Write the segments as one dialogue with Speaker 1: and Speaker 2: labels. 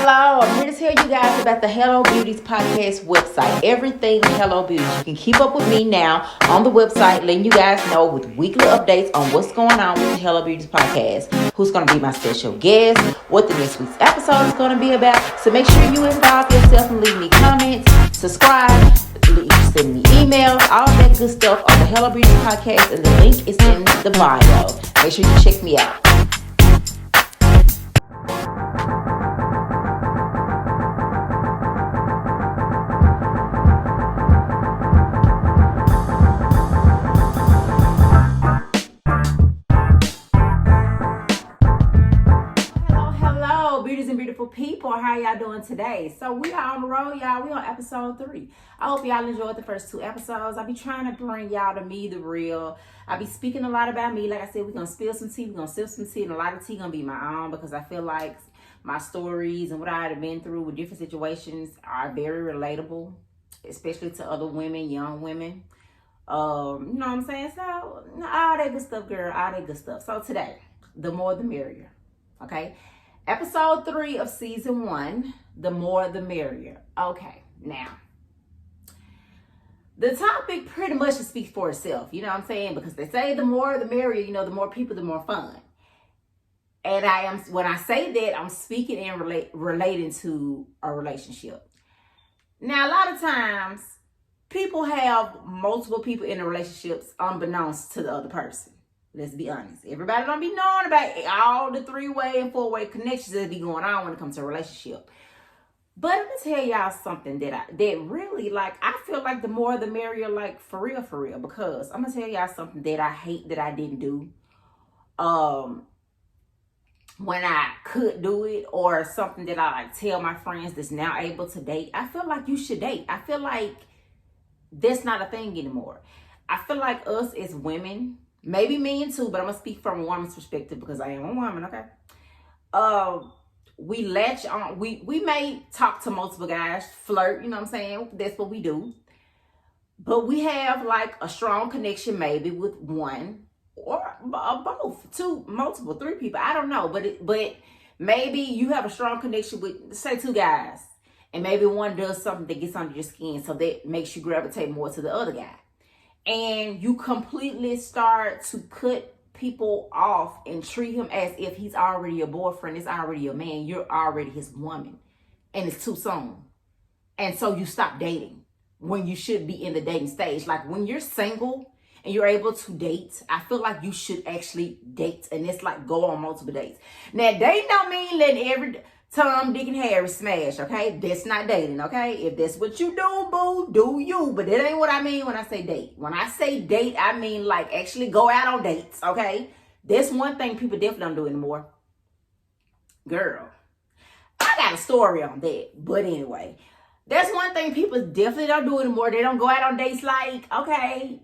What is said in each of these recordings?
Speaker 1: Hello, I'm here to tell you guys about the Hello Beauties podcast website. Everything Hello Beauties. You can keep up with me now on the website, letting you guys know with weekly updates on what's going on with the Hello Beauties podcast, who's going to be my special guest, what the next week's episode is going to be about. So make sure you involve yourself and leave me comments, subscribe, send me emails, all that good stuff on the Hello Beauties podcast, and the link is in the bio. Make sure you check me out. Beauties and beautiful people, how y'all doing today? So we are on the road, y'all. We on episode 3. I hope y'all enjoyed the first 2 episodes. I be trying to bring y'all to me, the real. I be speaking a lot about me. Like I said, we're gonna spill some tea, we're gonna sip some tea, and a lot of tea gonna be my own, because I feel like my stories and what I have been through with different situations are very relatable, especially to other women, young women. You know what I'm saying? So all that good stuff, girl, all that good stuff. So today, the more the merrier. Okay. Episode 3 of season 1, the more the merrier. Okay, now, the topic pretty much speaks for itself, you know what I'm saying? Because they say the more the merrier, you know, the more people, the more fun. And when I say that, I'm speaking and relating to a relationship. Now, a lot of times, people have multiple people in the relationships unbeknownst to the other person. Let's be honest. Everybody don't be knowing about all the 3-way and 4-way connections that be going on when it comes to a relationship. But I'm gonna tell y'all something that really, like, I feel like the more the merrier, like, for real, because I'm gonna tell y'all something that I hate that I didn't do when I could do it, or something that I like tell my friends that's now able to date. I feel like you should date. I feel like that's not a thing anymore. I feel like us as women, maybe men too, but I'm gonna speak from a woman's perspective because I am a woman, okay? We latch on, we may talk to multiple guys, flirt, you know what I'm saying? That's what we do. But we have like a strong connection maybe with one or both, 2, multiple, 3 people. I don't know, but maybe you have a strong connection with, say, 2 guys, and maybe one does something that gets under your skin, so that makes you gravitate more to the other guy. And you completely start to cut people off and treat him as if he's already your boyfriend, it's already your man, you're already his woman, and it's too soon. And so you stop dating when you should be in the dating stage. Like, when you're single and you're able to date, I feel like you should actually date, and it's like go on multiple dates. Now, dating don't mean letting every Tom, Dick, and Harry smash, okay? That's not dating, okay? If that's what you do, boo, do you. But that ain't what I mean when I say date. When I say date, I mean like actually go out on dates, okay? That's one thing people definitely don't do anymore. Girl, I got a story on that. But anyway, that's one thing people definitely don't do anymore. They don't go out on dates like, okay,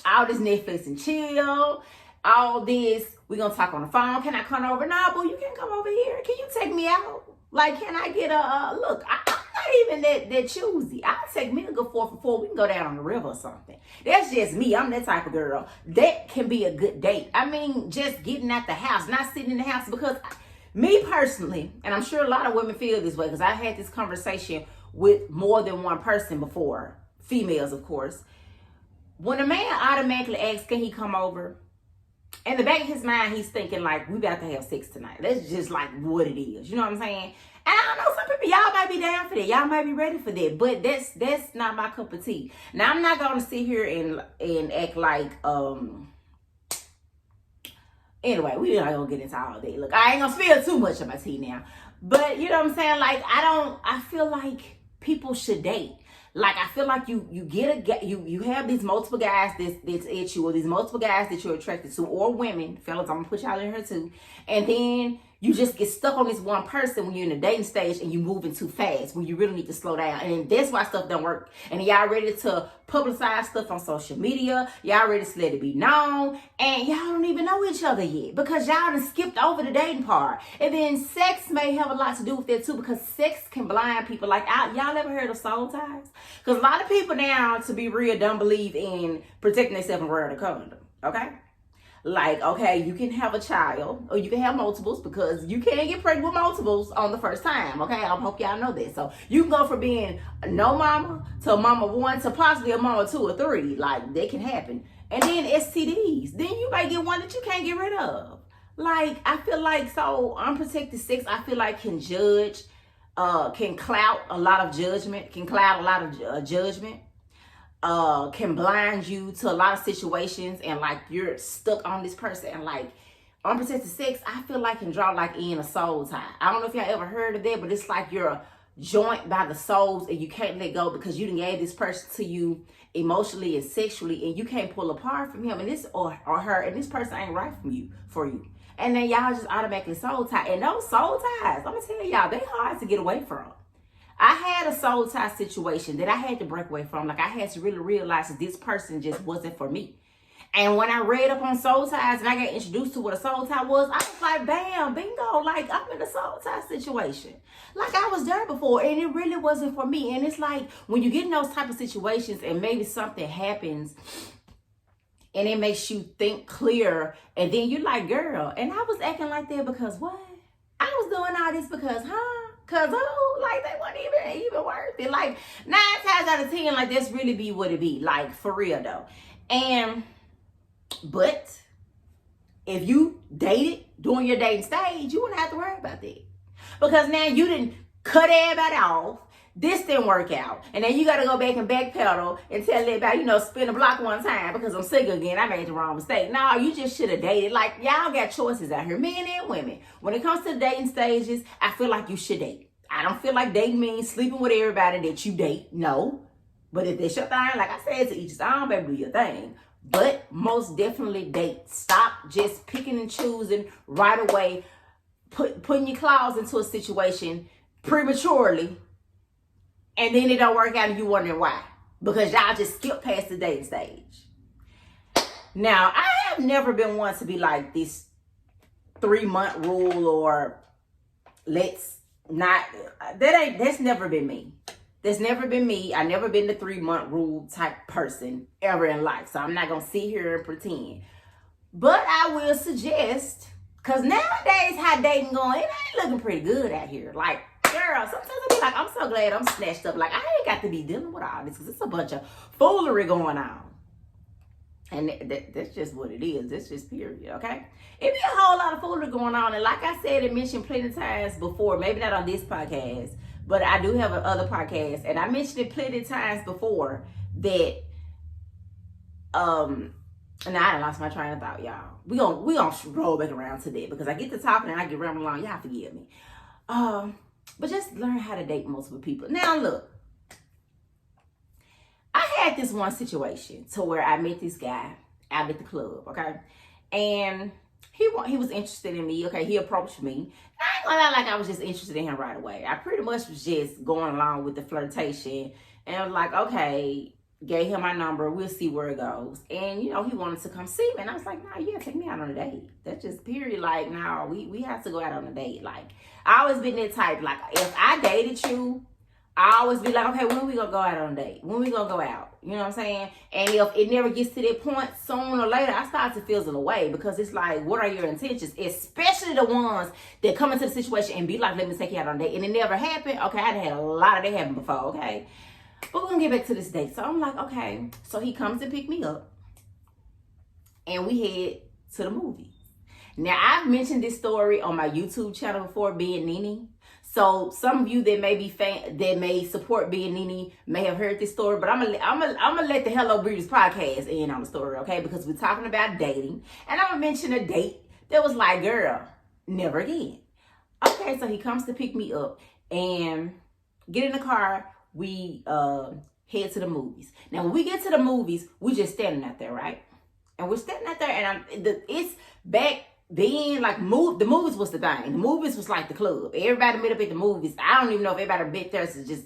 Speaker 1: all this Netflix and chill, all this, we're going to talk on the phone. Can I come over? Nah, boo, you can't come over here. Can you take me out? Like, can I get look, I'm not even that choosy. I'll take me to go 4 for 4. We can go down on the river or something. That's just me. I'm that type of girl. That can be a good date. I mean, just getting out the house, not sitting in the house, because me personally, and I'm sure a lot of women feel this way, because I had this conversation with more than one person before, females, of course. When a man automatically asks, can he come over? In the back of his mind, he's thinking like, we about to have sex tonight. That's just like what it is. You know what I'm saying? And I don't know, some people, y'all might be down for that. Y'all might be ready for that. But that's not my cup of tea. Now, I'm not going to sit here and act like, anyway, we're not going to get into all that. Look, I ain't going to spill too much of my tea now. But you know what I'm saying? Like, I feel like people should date. Like, I feel like you have these multiple guys that's at you, or these multiple guys that you're attracted to, or women, fellas, I'm gonna put y'all in here too. And then you just get stuck on this one person when you're in the dating stage and you're moving too fast, when you really need to slow down. And that's why stuff don't work. And y'all ready to publicize stuff on social media. Y'all ready to let it be known. And y'all don't even know each other yet, because y'all done skipped over the dating part. And then sex may have a lot to do with that too, because sex can blind people. Like, y'all ever heard of soul ties? Because a lot of people now, to be real, don't believe in protecting themselves and wearing a condom. Okay? Like, okay, you can have a child or you can have multiples because you can't get pregnant with multiples on the first time. Okay, I hope y'all know that. So you can go from being no mama to a mama one to possibly a mama two or three. Like, that can happen. And then STDs. Then you might get one that you can't get rid of. Like, I feel like, so unprotected sex, I feel like can judge, can cloud a lot of judgment, can blind you to a lot of situations, and like you're stuck on this person. And like unprotected sex, I feel like can draw like in a soul tie. I don't know if y'all ever heard of that, but it's like you're joined by the souls and you can't let go because you done gave this person to you emotionally and sexually, and you can't pull apart from him and this or her, and this person ain't right for you. And then y'all just automatically soul tie. And those soul ties, I'm gonna tell y'all, they hard to get away from. I had a soul tie situation that I had to break away from. Like, I had to really realize that this person just wasn't for me. And when I read up on soul ties and I got introduced to what a soul tie was, I was like, bam, bingo, like I'm in a soul tie situation. Like, I was there before and it really wasn't for me. And it's like when you get in those type of situations and maybe something happens and it makes you think clear, and then you're like, girl, and I was acting like that because what? I was doing all this because, Cause like they weren't even worth it. Like 9 times out of 10, like that's really be what it be. Like for real though. But if you dated during your dating stage, you wouldn't have to worry about that. Because now you didn't cut everybody off. This didn't work out. And then you got to go back and backpedal and tell everybody, spin the block one time because I'm single again. I made the wrong mistake. No, you just should have dated. Like, y'all got choices out here, men and women. When it comes to the dating stages, I feel like you should date. I don't feel like dating means sleeping with everybody that you date. No. But if that's your thing, like I said, to each his own, baby, do your thing. But most definitely date. Stop just picking and choosing right away, putting your claws into a situation prematurely, and then it don't work out and you wondering why. Because y'all just skip past the dating stage. Now, I have never been one to be like this 3-month rule or that's never been me. That's never been me. I never been the 3-month rule type person ever in life. So I'm not going to sit here and pretend. But I will suggest, because nowadays how dating going, it ain't looking pretty good out here. Like, girl, sometimes I be like, I'm so glad I'm snatched up. Like, I ain't got to be dealing with all this because it's a bunch of foolery going on. And that's just what it is. That's just period, okay? It be a whole lot of foolery going on. And like I said and mentioned plenty of times before, maybe not on this podcast, but I do have other podcasts. And I mentioned it plenty of times before that, and I done lost my train of thought, y'all. We gonna roll back around to that because I get to talking and I get rambling along. Y'all forgive me. But just learn how to date multiple people. Now, look. I had this one situation to where I met this guy out at the club, okay? And he was interested in me, okay? He approached me. I ain't gonna lie, like I was just interested in him right away. I pretty much was just going along with the flirtation. And I was like, okay, gave him my number. We'll see where it goes. And, he wanted to come see me. And I was like, nah, you gotta take me out on a date. That's just period. Like, nah, we have to go out on a date. Like, I always been that type. Like, if I dated you, I always be like, okay, when we gonna go out on a date? When we gonna go out? You know what I'm saying? And if it never gets to that point, sooner or later, I start to fizzle away because it's like, what are your intentions? Especially the ones that come into the situation and be like, let me take you out on a date. And it never happened. Okay, I've had a lot of that happen before, okay? But we're gonna get back to this date. So I'm like, okay. So he comes to pick me up and we head to the movie. Now, I've mentioned this story on my YouTube channel before, Being Nene. So some of you that may support Being Nene may have heard this story, but I'm gonna let the Hello Beauties podcast in on the story, okay? Because we're talking about dating, and I'm gonna mention a date that was like, girl, never again. Okay, so he comes to pick me up and get in the car. We head to the movies. Now, when we get to the movies, we just standing out there, right? And we're standing out there, and it's back. Then, like, the movies was the thing. The movies was like the club. Everybody met up at the movies. I don't even know if everybody met there to just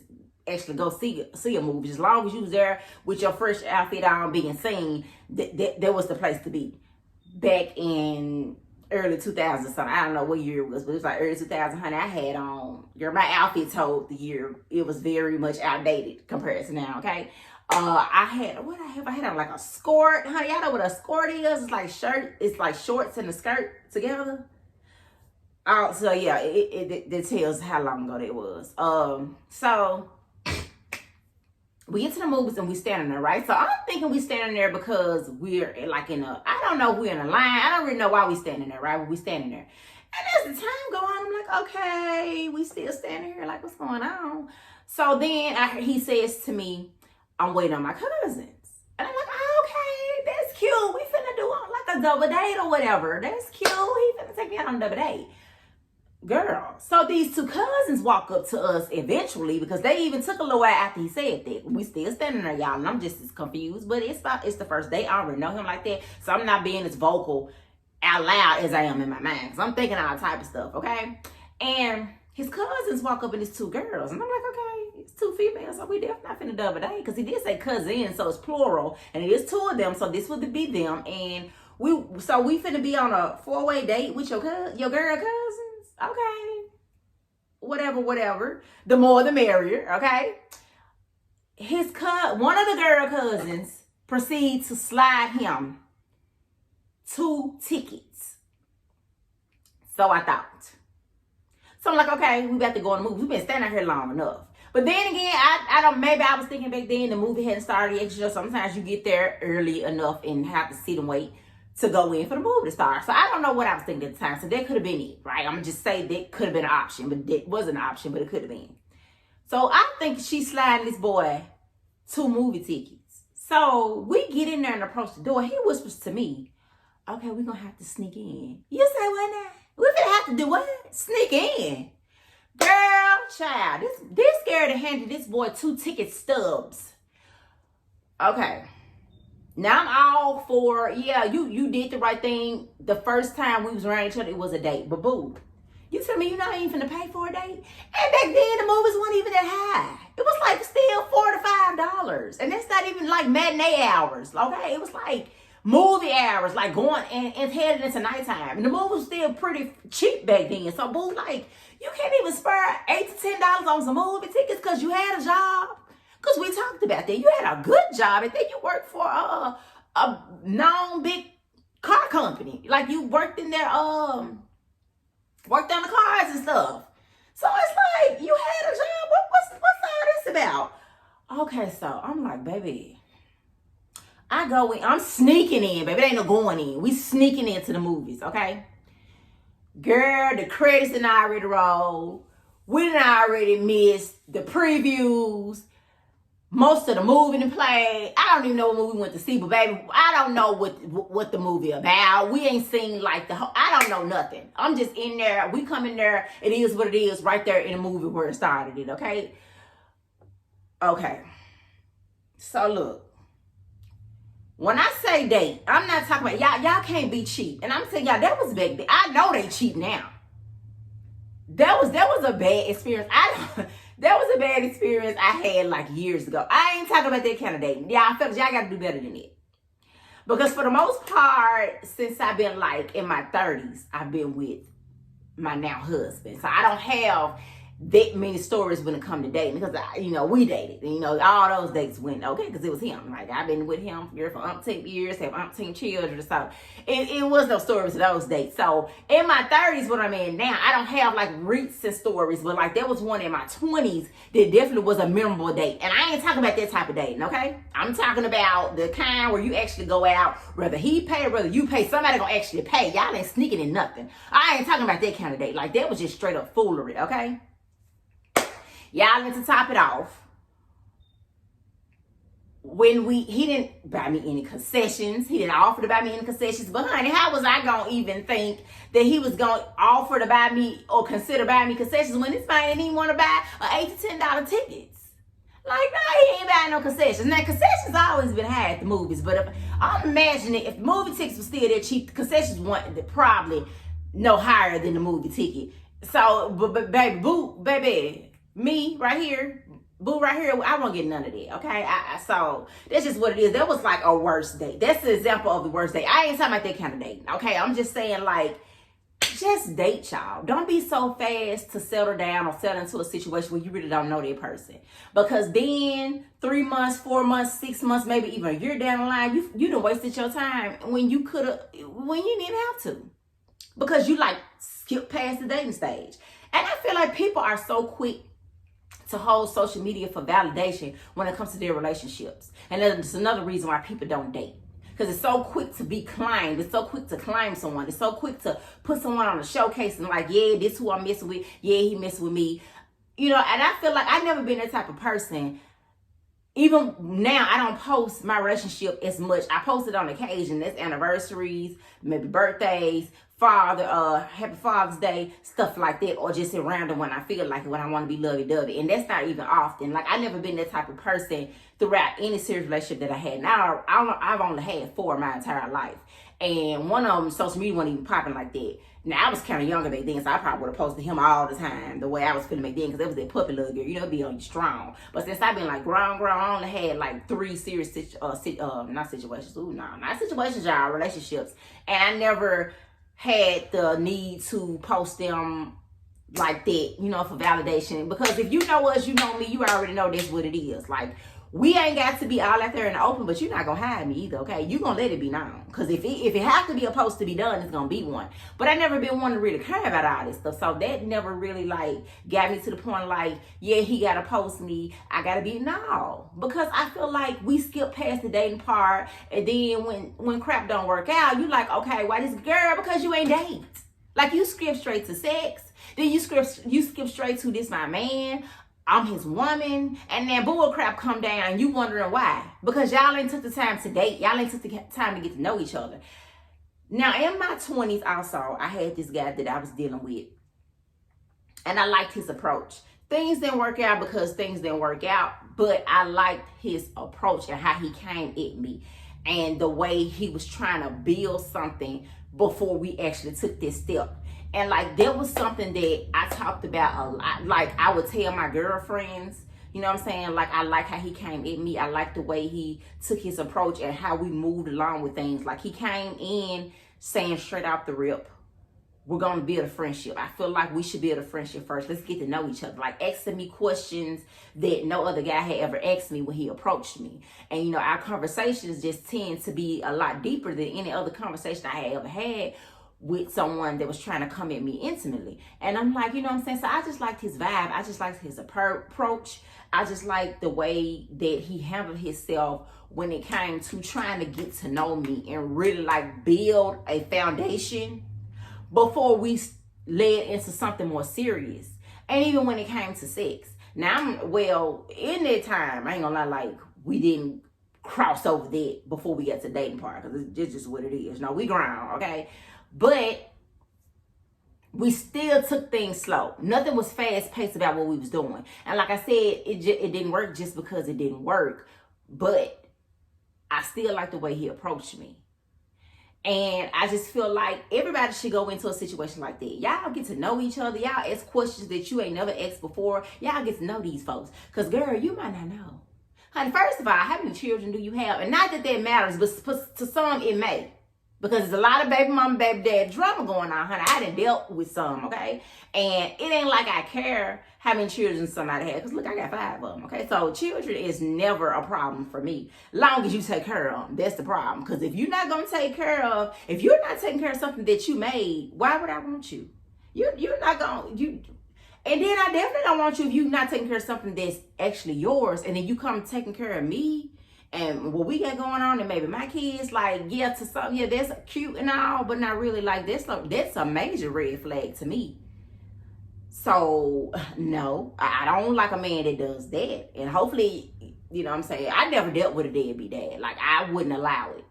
Speaker 1: actually go see a movie. As long as you was there with your fresh outfit on being seen, that was the place to be. Back in early 2000 something. I don't know what year it was, but it was like early 2000, honey. I had on, my outfit told the year. It was very much outdated compared to now, okay? I had what I have. I had on like a skirt, honey. Y'all know what a skirt is? It's like shirt. It's like shorts and a skirt together. Oh, so yeah, it tells how long ago that was. So we get to the movies and we standing there, right? So I'm thinking we standing there because we're like I don't know if we're in a line. I don't really know why we standing there, right? But we standing there. And as the time go on, I'm like, okay, we still standing here, like, what's going on? So then he says to me, I'm waiting on my cousins. And I'm like, oh, okay, that's cute. We finna do like a double date or whatever. That's cute. He finna take me out on a double date. Girl, so these two cousins walk up to us eventually because they even took a little while after he said that. We still standing there, y'all, and I'm just as confused. But it's the first day. I already know him like that, so I'm not being as vocal out loud as I am in my mind. Because I'm thinking all type of stuff, okay? And his cousins walk up and it's two girls, and I'm like, okay, it's two females, so we definitely not finna double date because he did say cousin, so it's plural, and it is two of them, so this would be them, and we finna be on a 4-way date with your girl cousins. Okay, whatever. The more the merrier, okay? One of the girl cousins proceeds to slide him 2 tickets. So I thought. So I'm like, okay, we got to go in the movie. We've been standing here long enough. But then again, maybe I was thinking back then the movie hadn't started yet. You know, sometimes you get there early enough and have to sit and wait to go in for the movie to start. So I don't know what I was thinking at the time. So that could have been it, right? I'm going to just say that could have been an option, but that wasn't an option, but it could have been. So I think she's sliding this boy 2 movie tickets. So we get in there and approach the door. He whispers to me, okay, we're going to have to sneak in. You say what now? We're going to have to do what? Sneak in. Girl, child, this scared to hand this boy 2 ticket stubs. Okay. Now I'm all for, yeah, you did the right thing. The first time we was around each other, it was a date. But boo, you tell me you're not even finna pay for a date? And back then, the movies weren't even that high. It was like still $4 to $5. And that's not even like matinee hours, okay? It was like movie hours, like going and heading into nighttime. And the movie was still pretty cheap back then. So boo, like, you can't even spare $8 to $10 on some movie tickets because you had a job. Because we talked about that. You had a good job and then you worked for a known big car company. Like you worked in there, worked on the cars and stuff. So it's like you had a job. What's all this about? Okay, so I'm like, baby, I go in. I'm sneaking in, baby. It ain't no going in. We sneaking into the movies, okay? Girl, the credits done already roll. We done already missed the previews. Most of the movie done played. I don't even know what movie we went to see, but baby, I don't know what the movie about. We ain't seen like the whole, I don't know nothing. I'm just in there. We come in there. It is what it is right there in the movie where it started it, okay? Okay. So look. When I say date, I'm not talking about, y'all can't be cheap. And I'm telling y'all, that was back then. I know they cheap now. That was a bad experience. That was a bad experience I had like years ago. I ain't talking about that kind of dating. Y'all fellas, y'all got to do better than that. Because for the most part, since I've been like in my 30s, I've been with my now husband. So I don't have that many stories when it come to dating because, we dated. And, all those dates went okay because it was him. Like, I've been with him for umpteen years, have umpteen children. So it was no stories of those dates. So in my 30s, what I'm in now, I don't have like recent stories, but like there was one in my 20s that definitely was a memorable date. And I ain't talking about that type of dating, okay? I'm talking about the kind where you actually go out, whether he pay or whether you pay, somebody gonna actually pay. Y'all ain't sneaking in nothing. I ain't talking about that kind of date. Like that was just straight up foolery, okay? Y'all need to top it off. When he didn't buy me any concessions. He didn't offer to buy me any concessions. But honey, how was I going to even think that he was going to offer to buy me or consider buying me concessions when this man didn't even want to buy $8 to $10 tickets? Like, no, he ain't buying no concessions. Now, concessions always been high at the movies. But I'm imagining if movie tickets were still that cheap, the concessions weren't probably no higher than the movie ticket. So, but baby, me right here, boo right here, I won't get none of that, okay? So that's just what it is. That was like a worst date. That's the example of the worst date. I ain't talking about that kind of date, okay? I'm just saying like just date, y'all. Don't be so fast to settle down or settle into a situation where you really don't know that person. Because then 3 months, 4 months, 6 months, maybe even a year down the line, you done wasted your time when you didn't have to. Because you like skip past the dating stage. And I feel like people are so quick to hold social media for validation when it comes to their relationships. And that's another reason why people don't date. Because it's so quick to be claimed. It's so quick to claim someone. It's so quick to put someone on a showcase and like, yeah, this who I'm messing with. Yeah, he messing with me. You know, and I feel like I've never been that type of person. Even now, I don't post my relationship as much. I post it on occasion. That's anniversaries, maybe birthdays, Happy Father's Day, stuff like that, or just at random when I feel like it, when I want to be lovey-dovey. And that's not even often. Like, I never been that type of person throughout any serious relationship that I had. Now, I've only had 4 my entire life. And one of them, social media wasn't even popping like that. Now, I was kind of younger back then, so I probably would have posted him all the time, the way I was feeling back then, because it was that puppy little girl, you know, be on you strong. But since I've been like grown, I only had like 3 serious, not situations, not situations, y'all, relationships. And I never had the need to post them like that, you know, for validation. Because if you know us, you know me, you already know that's what it is. Like, we ain't got to be all out there in the open, but you're not going to hide me either, okay? You're going to let it be known. Because if it has to be a post to be done, it's going to be one. But I never been one to really care about all this stuff. So that never really, like, got me to the point, like, yeah, he got to post me. I got to be, no. Because I feel like we skip past the dating part. And then when crap don't work out, you like, okay, why this girl? Because you ain't date. Like, you skip straight to sex. Then you skip straight to this my man. I'm his woman, and then bull crap come down, you wondering why. Because y'all ain't took the time to date. Y'all ain't took the time to get to know each other. Now, in my 20s also, I had this guy that I was dealing with, and I liked his approach. Things didn't work out because things didn't work out, but I liked his approach and how he came at me and the way he was trying to build something before we actually took this step. And like, that was something that I talked about a lot. Like, I would tell my girlfriends, you know what I'm saying? Like, I like how he came at me. I like the way he took his approach and how we moved along with things. Like, he came in saying straight off the rip, we're going to build a friendship. I feel like we should build a friendship first. Let's get to know each other. Like, asking me questions that no other guy had ever asked me when he approached me. And, you know, our conversations just tend to be a lot deeper than any other conversation I had ever had with someone that was trying to come at me intimately. And I'm like, you know what I'm saying? So I just liked his vibe. I just liked his approach. I just liked the way that he handled himself when it came to trying to get to know me and really like build a foundation before we led into something more serious. And even when it came to sex. Now, in that time, I ain't gonna lie, like, we didn't cross over that before we got to dating part, because it's just what it is. No, we ground, okay? But we still took things slow. Nothing was fast paced about what we was doing. And like I said, it didn't work just because it didn't work. But I still like the way he approached me. And I just feel like everybody should go into a situation like that. Y'all get to know each other. Y'all ask questions that you ain't never asked before. Y'all get to know these folks. Because, girl, you might not know. Honey, first of all, how many children do you have? And not that matters, but to some it may. Because there's a lot of baby mama, baby dad drama going on, honey. I done dealt with some, okay? And it ain't like I care how many children somebody had. Because, look, I got 5 of them, okay? So children is never a problem for me. Long as you take care of them, that's the problem. Because if you're not going to take care of, if you're not taking care of something that you made, why would I want you? You're not going to, and then I definitely don't want you if you're not taking care of something that's actually yours. And then you come taking care of me. And what we got going on, and maybe my kids, like, yeah, to some, yeah, that's cute and all, but not really. Like, that's a major red flag to me. So, no, I don't like a man that does that. And hopefully, you know what I'm saying, I never dealt with a deadbeat dad. Like, I wouldn't allow it.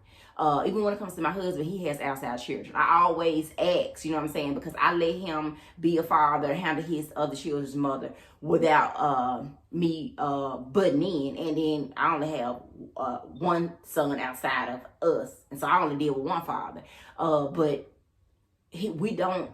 Speaker 1: Even when it comes to my husband, he has outside children. I always ask, you know what I'm saying, because I let him be a father, handle his other children's mother without me butting in. And then I only have one son outside of us, and so I only deal with one father. But we don't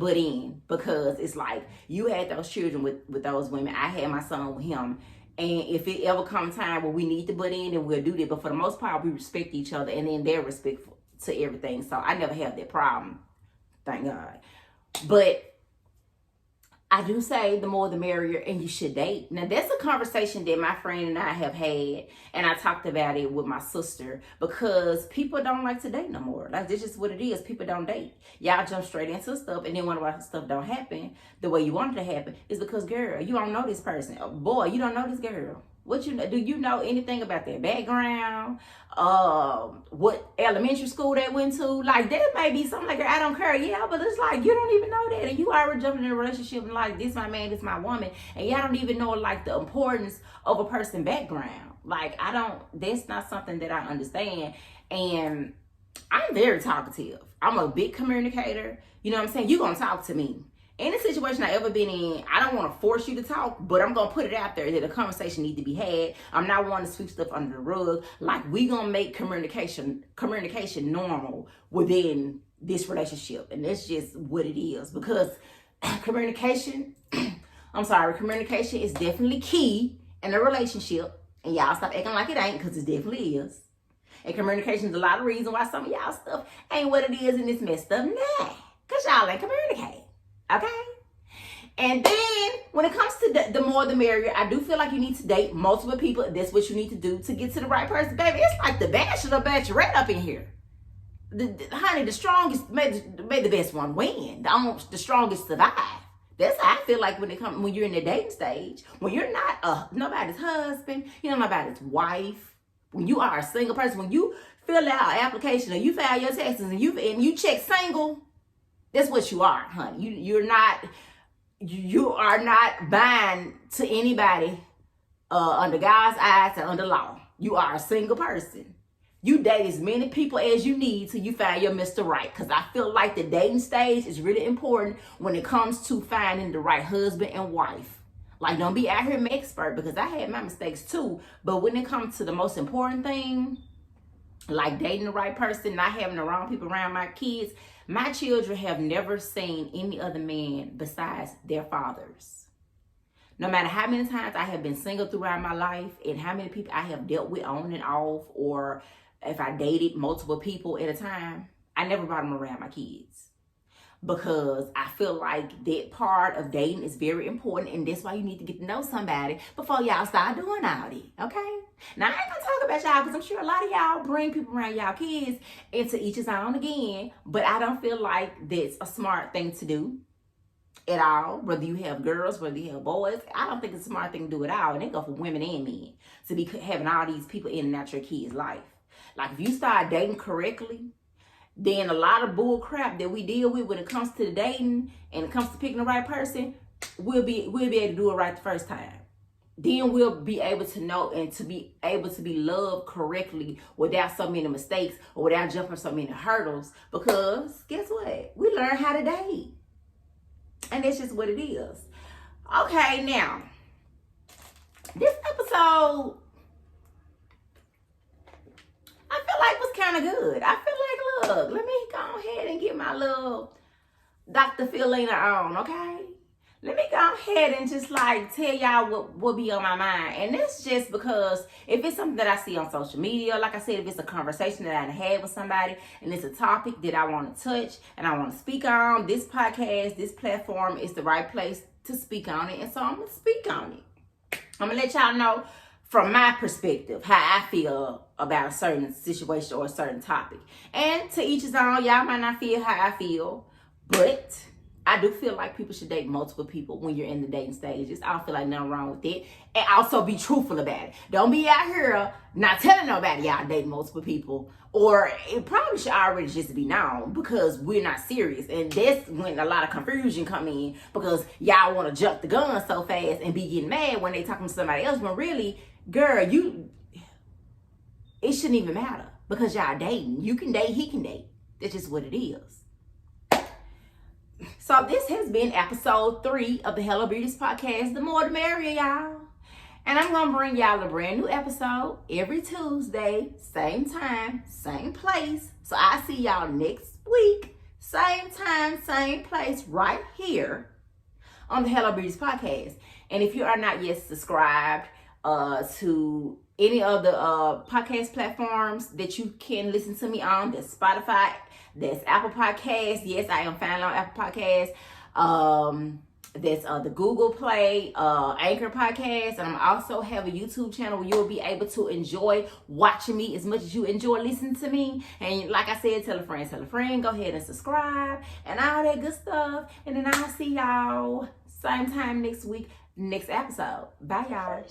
Speaker 1: butt in, because it's like, you had those children with those women. I had my son with him. And if it ever comes time where we need to butt in, then we'll do that. But for the most part, we respect each other, and then they're respectful to everything. So I never have that problem Thank God. But I do say the more the merrier, and you should date. Now, that's a conversation that my friend and I have had, and I talked about it with my sister, because people don't like to date no more. Like, this is what it is. People don't date. Y'all jump straight into stuff, and then when the stuff don't happen the way you want it to happen, is because, girl, you don't know this person. Oh, boy, you don't know this girl. What you know? Do you know anything about their background? What elementary school they went to? Like, there may be something like, I don't care. Yeah, but it's like, you don't even know that. And you already jumping in a relationship and like, this my man, this my woman. And y'all don't even know like the importance of a person's background. Like, that's not something that I understand. And I'm very talkative. I'm a big communicator. You know what I'm saying? You're going to talk to me. Any situation I ever been in, I don't want to force you to talk, but I'm going to put it out there that a conversation need to be had. I'm not wanting to sweep stuff under the rug. Like, we going to make communication normal within this relationship. And that's just what it is. Because communication is definitely key in a relationship. And y'all stop acting like it ain't, because it definitely is. And communication is a lot of reason why some of y'all stuff ain't what it is and it's messed up now. Because y'all ain't communicate. Okay? And then, when it comes to the more the merrier, I do feel like you need to date multiple people. That's what you need to do to get to the right person. Baby, it's like the bachelor or bachelorette up in here. Honey, the strongest, may the best one win. The strongest survive. That's how I feel like when you're in the dating stage. When you're not nobody's husband, you're not nobody's wife. When you are a single person, when you fill out an application or you file your taxes and you check single, that's what you are, honey. You are not bound to anybody under God's eyes and under law. You are a single person. You date as many people as you need till you find your Mr. Right. Because I feel like the dating stage is really important when it comes to finding the right husband and wife. Like, don't be out here expert, because I had my mistakes too. But when it comes to the most important thing, like dating the right person, not having the wrong people around my kids, my children have never seen any other man besides their fathers. No matter how many times I have been single throughout my life and how many people I have dealt with on and off, or if I dated multiple people at a time, I never brought them around my kids. Because I feel like that part of dating is very important, and that's why you need to get to know somebody before y'all start doing all that, okay? Now, I ain't gonna talk about y'all, because I'm sure a lot of y'all bring people around y'all kids, and to each his own again, but I don't feel like that's a smart thing to do at all. Whether you have girls, whether you have boys, I don't think it's a smart thing to do at all, and it go for women and men, to be having all these people in and out your kids' life. Like, if you start dating correctly, then a lot of bull crap that we deal with when it comes to the dating and it comes to picking the right person, we'll be able to do it right the first time. Then we'll be able to know and to be able to be loved correctly without so many mistakes or without jumping so many hurdles. Because guess what? We learn how to date. And that's just what it is. Okay, now, this episode, I feel like was kind of good. I feel like, look, let me go ahead and get my little Dr. Philina on, okay? Let me go ahead and just like tell y'all what be on my mind. And that's just because if it's something that I see on social media, like I said, if it's a conversation that I had with somebody and it's a topic that I want to touch and I want to speak on, this podcast, this platform is the right place to speak on it. And so I'm going to speak on it. I'm going to let y'all know from my perspective how I feel about a certain situation or a certain topic. And to each his own, y'all might not feel how I feel, but I do feel like people should date multiple people when you're in the dating stages. I don't feel like nothing wrong with it. And also be truthful about it. Don't be out here not telling nobody y'all dating multiple people. Or it probably should already just be known, because we're not serious. And that's when a lot of confusion come in, because y'all want to jump the gun so fast and be getting mad when they talking to somebody else. When really, girl, it shouldn't even matter, because y'all dating. You can date, he can date. That's just what it is. So this has been episode 3 of the Hello Beauties podcast. The more the merrier, y'all. And I'm going to bring y'all a brand new episode every Tuesday, same time, same place. So I see y'all next week, same time, same place, right here on the Hello Beauties podcast. And if you are not yet subscribed to any of the podcast platforms that you can listen to me on, that's Spotify, That's Apple Podcasts. Yes, I am found on Apple Podcasts. That's the Google Play, Anchor Podcast, and I also have a YouTube channel where you'll be able to enjoy watching me as much as you enjoy listening to me. And like I said, tell a friend, go ahead and subscribe and all that good stuff. And then I'll see y'all same time next week, next episode. Bye, y'all.